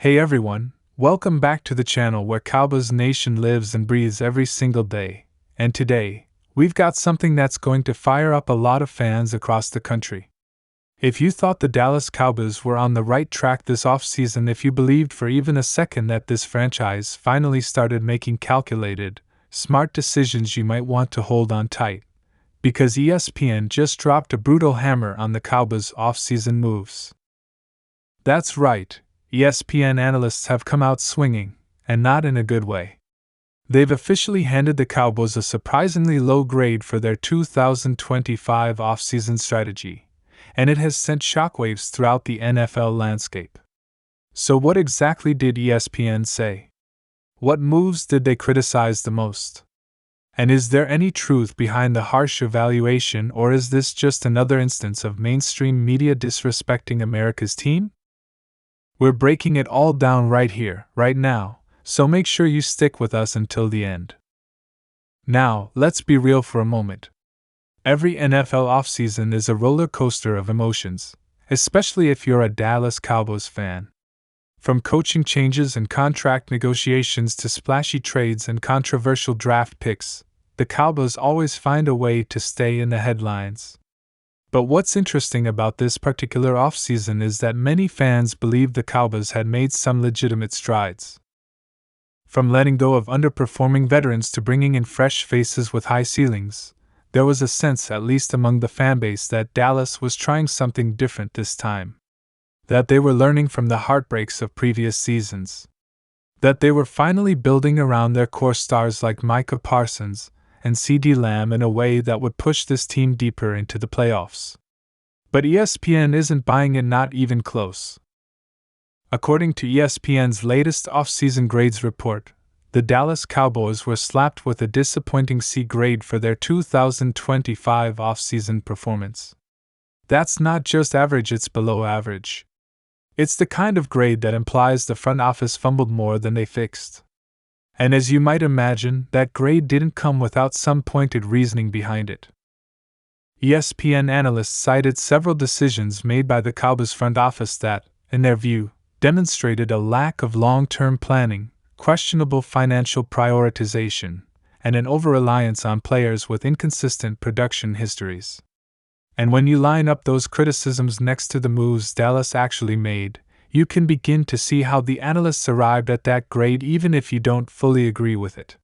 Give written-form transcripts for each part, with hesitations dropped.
Hey everyone, welcome back to the channel where Cowboys Nation lives and breathes every single day. And today, we've got something that's going to fire up a lot of fans across the country. If you thought the Dallas Cowboys were on the right track this offseason, if you believed for even a second that this franchise finally started making calculated, smart decisions, you might want to hold on tight. Because ESPN just dropped a brutal hammer on the Cowboys' offseason moves. That's right. ESPN analysts have come out swinging, and not in a good way. They've officially handed the Cowboys a surprisingly low grade for their 2025 offseason strategy, and it has sent shockwaves throughout the NFL landscape. So what exactly did ESPN say? What moves did they criticize the most? And is there any truth behind the harsh evaluation, or is this just another instance of mainstream media disrespecting America's team? We're breaking it all down right here, right now, so make sure you stick with us until the end. Now, let's be real for a moment. Every NFL offseason is a roller coaster of emotions, especially if you're a Dallas Cowboys fan. From coaching changes and contract negotiations to splashy trades and controversial draft picks, the Cowboys always find a way to stay in the headlines. But what's interesting about this particular offseason is that many fans believe the Cowboys had made some legitimate strides. From letting go of underperforming veterans to bringing in fresh faces with high ceilings, there was a sense, at least among the fanbase, that Dallas was trying something different this time. That they were learning from the heartbreaks of previous seasons. That they were finally building around their core stars like Micah, Parsons, and CeeDee Lamb in a way that would push this team deeper into the playoffs. But ESPN isn't buying it, not even close. According to ESPN's latest off-season grades report, the Dallas Cowboys were slapped with a disappointing C grade for their 2025 off-season performance. That's not just average, it's below average. It's the kind of grade that implies the front office fumbled more than they fixed. And as you might imagine, that grade didn't come without some pointed reasoning behind it. ESPN analysts cited several decisions made by the Cowboys front office that, in their view, demonstrated a lack of long-term planning, questionable financial prioritization, and an over-reliance on players with inconsistent production histories. And when you line up those criticisms next to the moves Dallas actually made, you can begin to see how the analysts arrived at that grade even if you don't fully agree with it.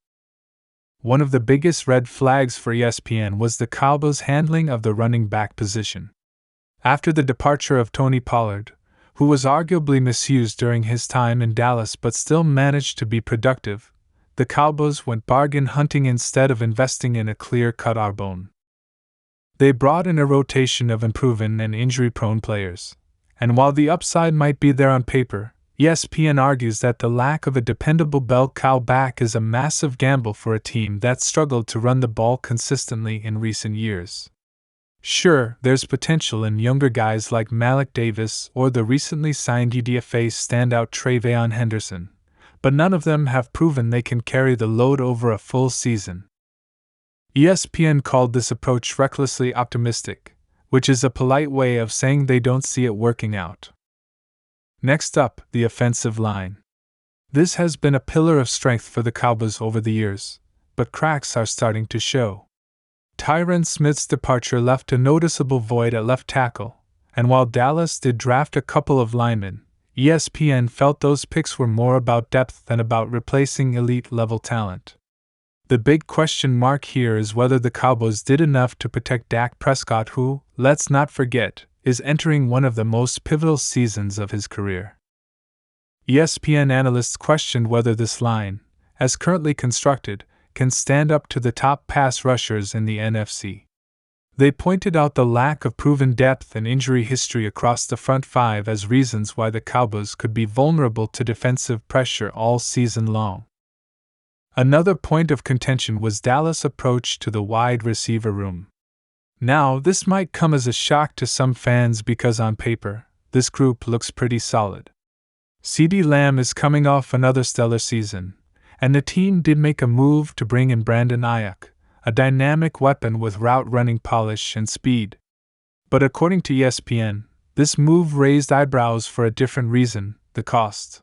One of the biggest red flags for ESPN was the Cowboys' handling of the running back position. After the departure of Tony Pollard, who was arguably misused during his time in Dallas but still managed to be productive, the Cowboys went bargain hunting instead of investing in a clear-cut R-bone. They brought in a rotation of unproven and injury-prone players. And while the upside might be there on paper, ESPN argues that the lack of a dependable bell cow back is a massive gamble for a team that struggled to run the ball consistently in recent years. Sure, there's potential in younger guys like Malik Davis or the recently signed UDFA standout Travion Henderson, but none of them have proven they can carry the load over a full season. ESPN called this approach recklessly optimistic, which is a polite way of saying they don't see it working out. Next up, the offensive line. This has been a pillar of strength for the Cowboys over the years, but cracks are starting to show. Tyron Smith's departure left a noticeable void at left tackle, and while Dallas did draft a couple of linemen, ESPN felt those picks were more about depth than about replacing elite-level talent. The big question mark here is whether the Cowboys did enough to protect Dak Prescott, who, let's not forget, is entering one of the most pivotal seasons of his career. ESPN analysts questioned whether this line, as currently constructed, can stand up to the top pass rushers in the NFC. They pointed out the lack of proven depth and injury history across the front five as reasons why the Cowboys could be vulnerable to defensive pressure all season long. Another point of contention was Dallas' approach to the wide receiver room. Now, this might come as a shock to some fans because on paper, this group looks pretty solid. CeeDee Lamb is coming off another stellar season, and the team did make a move to bring in Brandon Aiyuk, a dynamic weapon with route-running polish and speed. But according to ESPN, this move raised eyebrows for a different reason: the cost.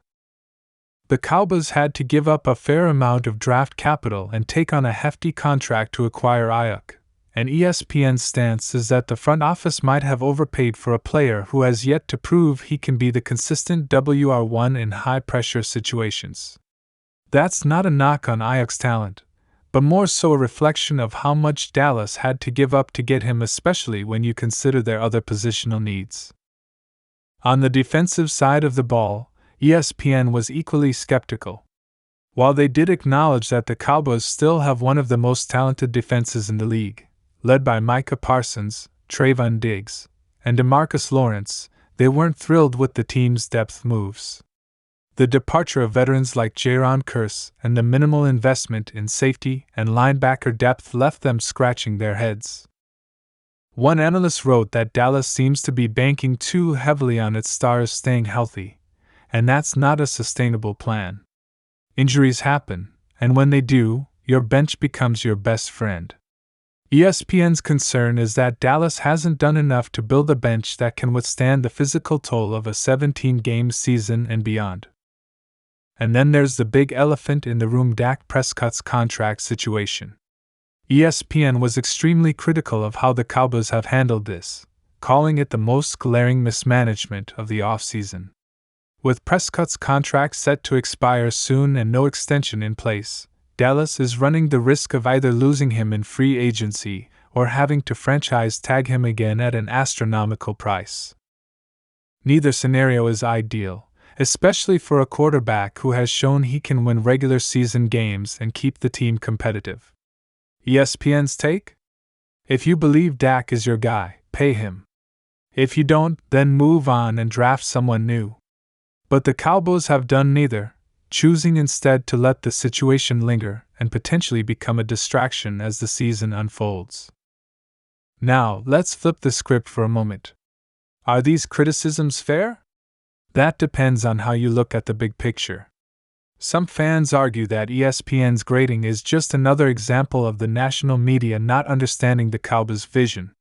The Cowboys had to give up a fair amount of draft capital and take on a hefty contract to acquire Aiyuk, and ESPN's stance is that the front office might have overpaid for a player who has yet to prove he can be the consistent WR1 in high-pressure situations. That's not a knock on Aiyuk's talent, but more so a reflection of how much Dallas had to give up to get him, especially when you consider their other positional needs. On the defensive side of the ball, ESPN was equally skeptical. While they did acknowledge that the Cowboys still have one of the most talented defenses in the league, led by Micah Parsons, Trayvon Diggs, and DeMarcus Lawrence, they weren't thrilled with the team's depth moves. The departure of veterans like Jaron Kearse and the minimal investment in safety and linebacker depth left them scratching their heads. One analyst wrote that Dallas seems to be banking too heavily on its stars staying healthy, and that's not a sustainable plan. Injuries happen, and when they do, your bench becomes your best friend. ESPN's concern is that Dallas hasn't done enough to build a bench that can withstand the physical toll of a 17-game season and beyond. And then there's the big elephant in the room: Dak Prescott's contract situation. ESPN was extremely critical of how the Cowboys have handled this, calling it the most glaring mismanagement of the offseason. With Prescott's contract set to expire soon and no extension in place, Dallas is running the risk of either losing him in free agency or having to franchise tag him again at an astronomical price. Neither scenario is ideal, especially for a quarterback who has shown he can win regular season games and keep the team competitive. ESPN's take? If you believe Dak is your guy, pay him. If you don't, then move on and draft someone new. But the Cowboys have done neither, choosing instead to let the situation linger and potentially become a distraction as the season unfolds. Now, let's flip the script for a moment. Are these criticisms fair? That depends on how you look at the big picture. Some fans argue that ESPN's grading is just another example of the national media not understanding the Cowboys' vision.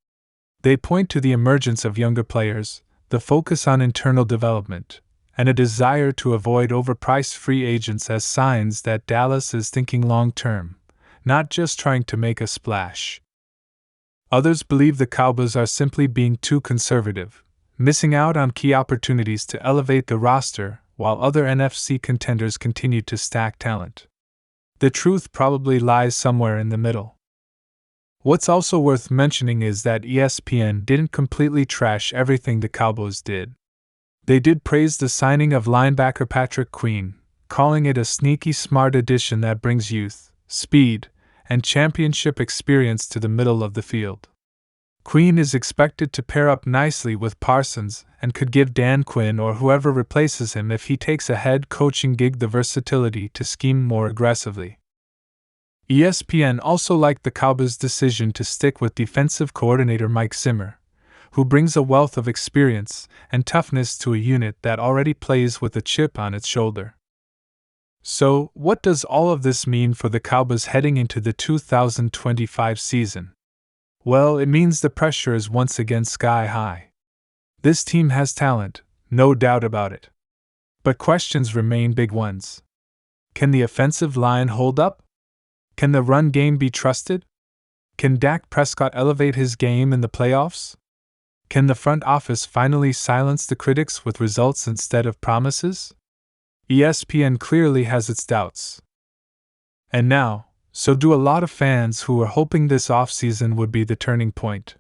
They point to the emergence of younger players, the focus on internal development, and a desire to avoid overpriced free agents as signs that Dallas is thinking long-term, not just trying to make a splash. Others believe the Cowboys are simply being too conservative, missing out on key opportunities to elevate the roster while other NFC contenders continue to stack talent. The truth probably lies somewhere in the middle. What's also worth mentioning is that ESPN didn't completely trash everything the Cowboys did. They did praise the signing of linebacker Patrick Queen, calling it a sneaky smart addition that brings youth, speed, and championship experience to the middle of the field. Queen is expected to pair up nicely with Parsons and could give Dan Quinn or whoever replaces him if he takes a head coaching gig the versatility to scheme more aggressively. ESPN also liked the Cowboys' decision to stick with defensive coordinator Mike Zimmer, who brings a wealth of experience and toughness to a unit that already plays with a chip on its shoulder. So, what does all of this mean for the Cowboys heading into the 2025 season? Well, it means the pressure is once again sky high. This team has talent, no doubt about it. But questions remain big ones. Can the offensive line hold up? Can the run game be trusted? Can Dak Prescott elevate his game in the playoffs? Can the front office finally silence the critics with results instead of promises? ESPN clearly has its doubts. And now, so do a lot of fans who were hoping this offseason would be the turning point.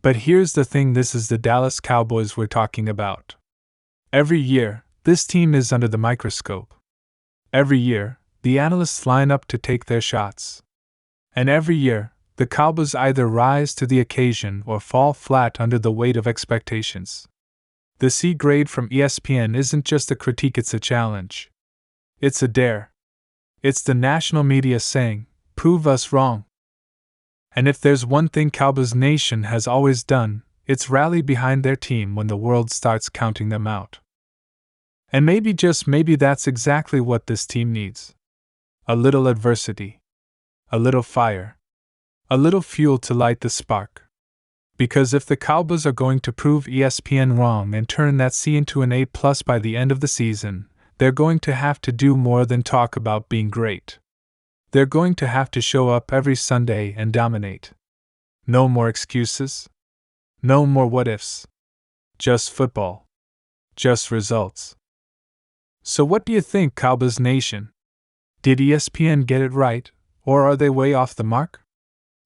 But here's the thing: this is the Dallas Cowboys we're talking about. Every year, this team is under the microscope. Every year, the analysts line up to take their shots. And every year, the Cowboys either rise to the occasion or fall flat under the weight of expectations. The C grade from ESPN isn't just a critique, it's a challenge. It's a dare. It's the national media saying, "Prove us wrong." And if there's one thing Cowboys Nation has always done, it's rally behind their team when the world starts counting them out. And maybe, just maybe, that's exactly what this team needs. A little adversity. A little fire. A little fuel to light the spark. Because if the Cowboys are going to prove ESPN wrong and turn that C into an A+ by the end of the season, they're going to have to do more than talk about being great. They're going to have to show up every Sunday and dominate. No more excuses. No more what ifs. Just football. Just results. So what do you think, Cowboys Nation? Did ESPN get it right, or are they way off the mark?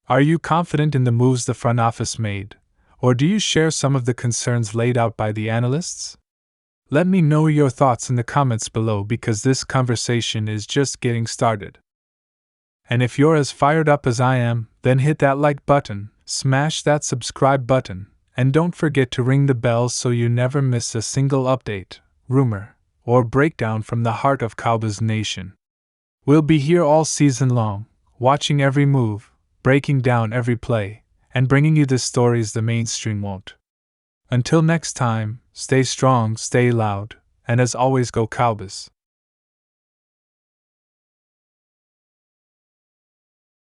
Are you confident in the moves the front office made, or do you share some of the concerns laid out by the analysts? Let me know your thoughts in the comments below, because this conversation is just getting started. And if you're as fired up as I am, then hit that like button, smash that subscribe button, and don't forget to ring the bell so you never miss a single update, rumor, or breakdown from the heart of Cowboys Nation. We'll be here all season long, watching every move, breaking down every play, and bringing you the stories the mainstream won't. Until next time, stay strong, stay loud, and as always, go Cowboys.